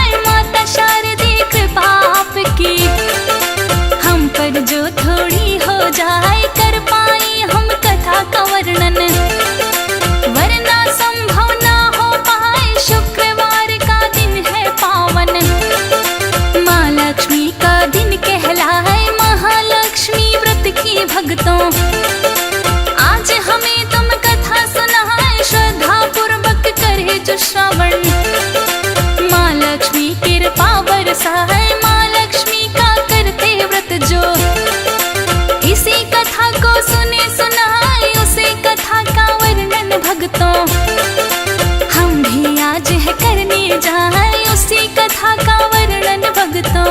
है माता शारदे कृपा आपकी, हम पर जो थोड़ी हो जाए कर पाए हम कथा का वर्णन, वरना संभव ना हो पाए। शुक्रवार का दिन है पावन, माँ लक्ष्मी का दिन कहलाए, महालक्ष्मी व्रत की भक्तों। आज हमें तुम कथा सुनाए, श्रद्धा पूर्वक करे जो श्रवण, माँ लक्ष्मी कृपा बरसाए, माँ लक्ष्मी का करते व्रत जो। इसी कथा को सुने सुनाए, उसी कथा का वर्णन भक्तों, हम भी आज है करने जाए, उसी कथा का वर्णन भक्तों।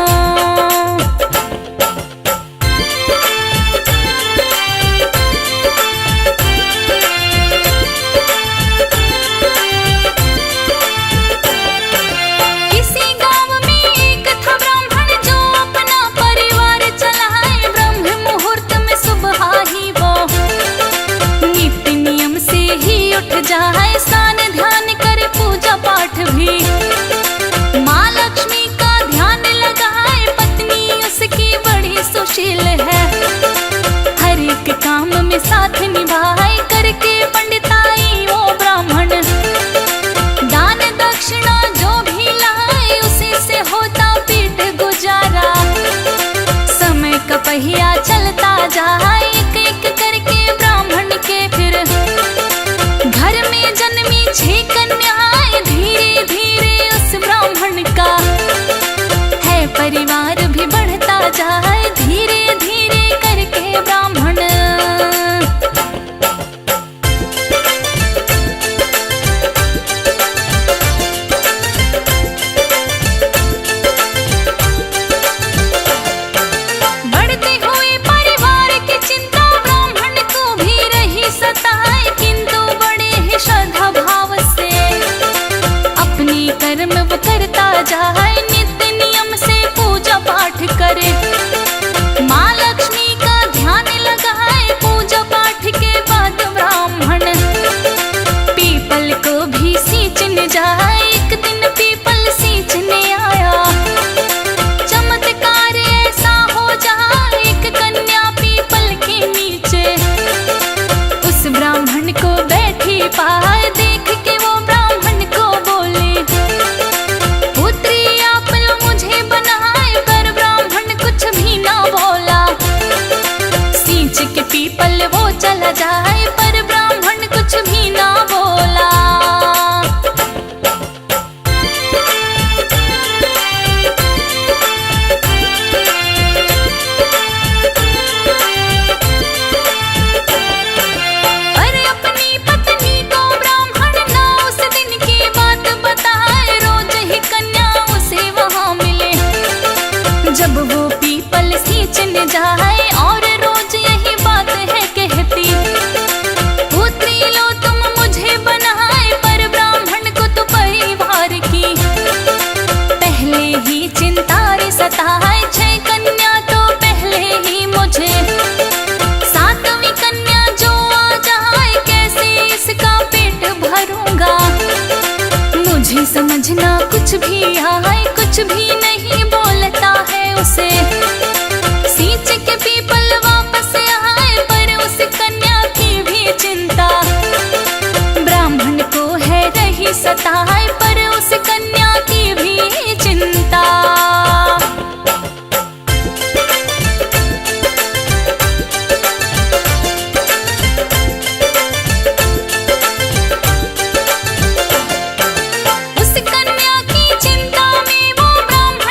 जाए स्नान ध्यान करे पूजा पाठ भी, माँ लक्ष्मी का ध्यान लगाए, पत्नी उसकी बड़ी सुशील है, हर एक काम में साथ निभाए, करके पंडिताई वो ब्राह्मण। दान दक्षिणा जो भी लाए, उसी से होता पेट गुजारा, समय का पहिया चलता जाए, एक एक करके ब्राह्मण के फिर घर में जन्मी 6 कन्याएं, धीरे धीरे उस ब्राह्मण का है परिवार भी बढ़ता जाए, धीरे धीरे करके ब्राह्मण। बढ़ते हुए परिवार की चिंता ब्राह्मण को भी रही सताए, किंतु श्रद्धा भाव से अपनी कर्म वो करता जाए, नित्य नियम से पूजा पाठ करे, माँ लक्ष्मी का ध्यान लगाए, पूजा पाठ के बाद ब्राह्मण पीपल को भी सींचने जाए। एक दिन पीपल सींचने आया, चमत्कार ऐसा हो जाए, एक कन्या पीपल के नीचे उस ब्राह्मण को बैठी पाए, देख के वो ब्राह्मण को बोले, पुत्री आप लो मुझे बनाए, पर ब्राह्मण कुछ भी ना बोला, सींच के पीपल वो चला जाए, पर ब्राह्मण कुछ भी ना बोला। जब वो पीपल सींचने जाए और रोज यही बात है कहती, पुत्री लो तुम मुझे बनाए, पर ब्राह्मण को तो परिवार की पहले ही चिंता रे सताए, 6 कन्या तो पहले ही मुझे, 7वीं कन्या जो आ जाए, कैसे इसका पेट भरूंगा, मुझे समझना कुछ भी आए, कुछ भी नहीं बोलता है उसे, सींच के पीपल वापस आए, पर उस कन्या की भी चिंता ब्राह्मण को है रही सताए, पर उस कन्या की भी चिंता। उस कन्या की चिंता में वो ब्राह्मण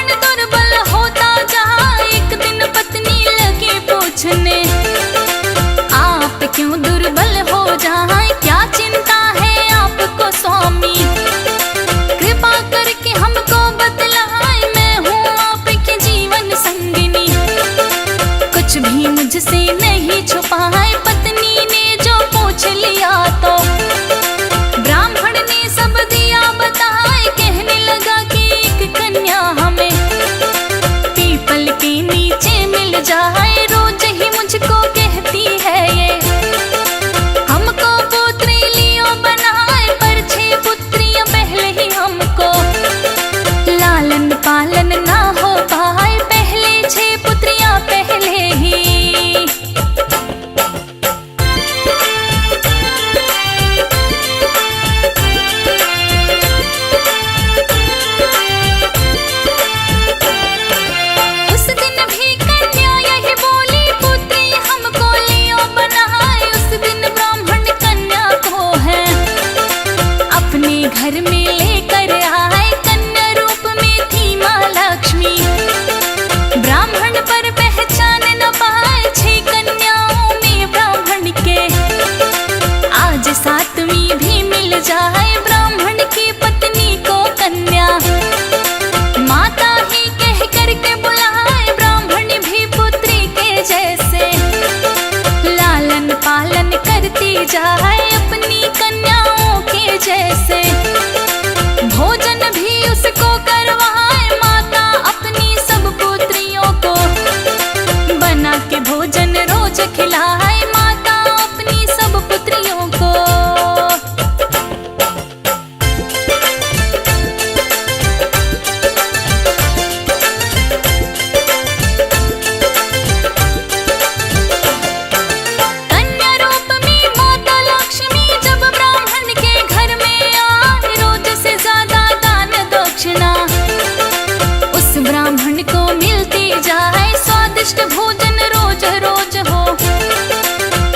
स्वादिष्ट भोजन रोज रोज हो।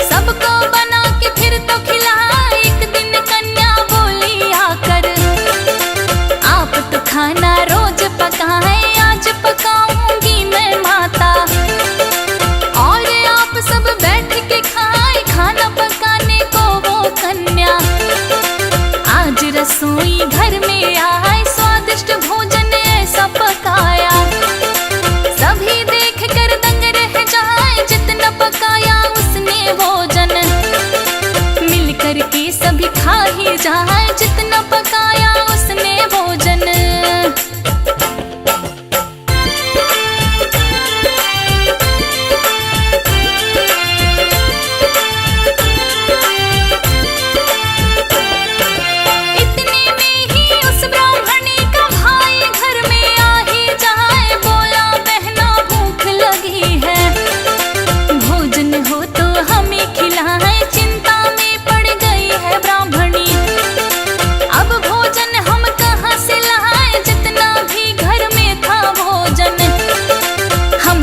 सबको बना के फिर तो खिलाए, एक दिन कन्या बोली आकर, आप तो खाना रोज पकाए, आज पकाऊंगी मैं माता। और आप सब बैठ के खाए, खाना पकाने को वो कन्या। आज रसोई घर में आए, स्वादिष्ट भोजन ऐसा पकाया, सभी देख कर दंग रह जाए, जितना पकाया उसने भोजन। मिल कर के सभी खा ही जाए, जितना पकाया उसने भोजन।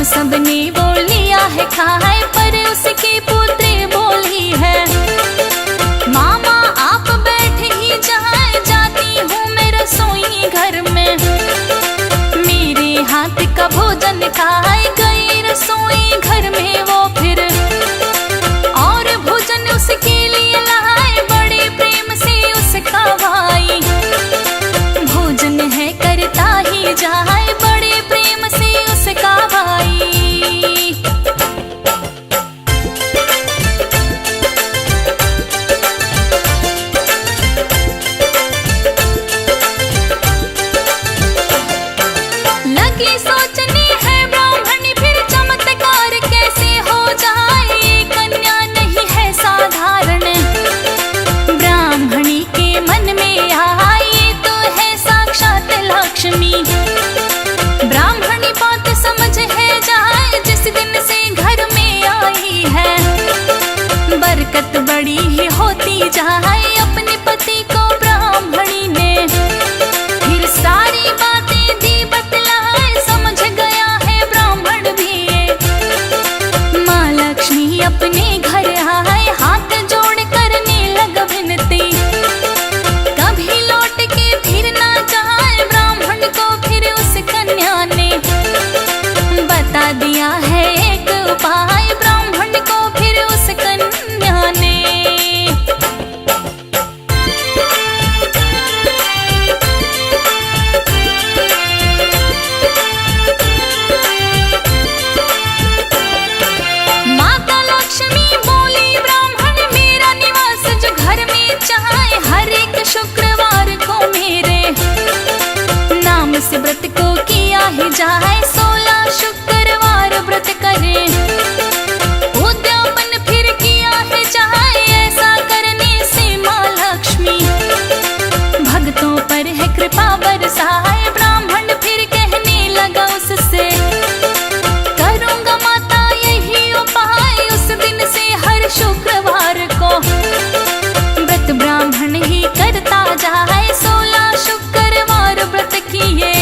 सबने बोल लिया है खाए, पर उसकी पुत्री बोली है, मामा आप बैठ ही जाए, जाती हूँ मैं रसोई घर में। मेरे हाथ का भोजन खाए गई रसोई घर में वो फिर, और भोजन उसके लिए लाए, बड़े प्रेम से उसका भाई। भोजन है करता ही जाए, बड़े प्रेम से उसका भाई। लगी सोचने है ब्राह्मणी फिर, चमत्कार कैसे हो जाए, कन्या नहीं है साधारण। ब्राह्मणी के मन में आई तो है साक्षात लक्ष्मी। ब्राह्मणी बात समझ है जाए, जिस दिन से घर में आई है, बरकत बड़ी ही होती जाए, अपने पति को ब्राह्मणी ने फिर सारी बातें दी बतलाए, समझ गया है ब्राह्मण भी। माँ लक्ष्मी अपने घर आए, हाथ जोड़ करने लग विनती, कभी लौट के फिर ना जाए, ब्राह्मण को फिर उस कन्या ने बता दिया है एक उपाय, ब्राह्मण को फिर उस कन्या ने। माता लक्ष्मी बोली ब्राह्मण, मेरा निवास जो घर में चाहे, हर एक शुक्रवार को मेरे नाम से व्रत को किया ही जाए, 16 शुक्रवार व्रत करे। उद्यापन फिर किया है जाए, ऐसा करने से माँ लक्ष्मी भक्तों पर है कृपा बरसाए। ब्राह्मण फिर कहने लगा उससे, करूँगा माता यही उपाय, उस दिन से हर शुक्रवार को व्रत ब्राह्मण ही करता जाए, 16 शुक्रवार व्रत किए।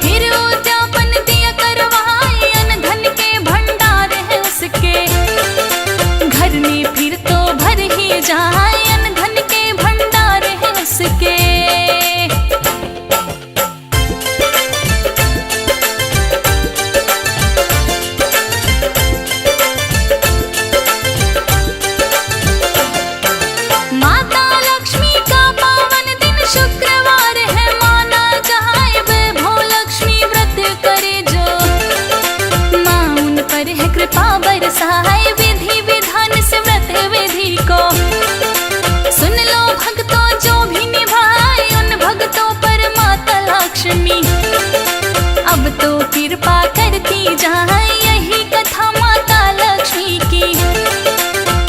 फिर उद्यापन दिया करवाए, अन्न धन के भंडार है उसके, घर में फिर तो भर ही जाए, अन्न धन के भंडार है उसके। माता लक्ष्मी का पावन दिन शुक्रवार है माना जाए, वैभव लक्ष्मी व्रत करे जो, माँ उन पर है कृपा बरसाए, विधि विधान से व्रत विधि को सुन लो भक्तों, जो भी निभाए उन भक्तों पर माता लक्ष्मी अब तो कृपा करती जाए, यही कथा माता लक्ष्मी की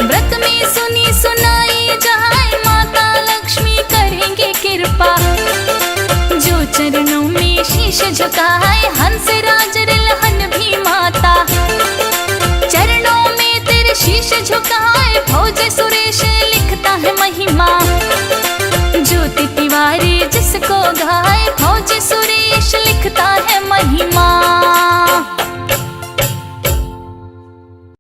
व्रत में सुनी सुनाई जाए, माता लक्ष्मी करेंगे कृपा। जो चरणों में शीश झुकाए, हंस राज रिलहन भी माता चरणों में तेरे शीश झुकाए, फौज सुरेश लिखता है महिमा, ज्योति तिवारी जिसको गाए, फौज सुरेश लिखता है महिमा।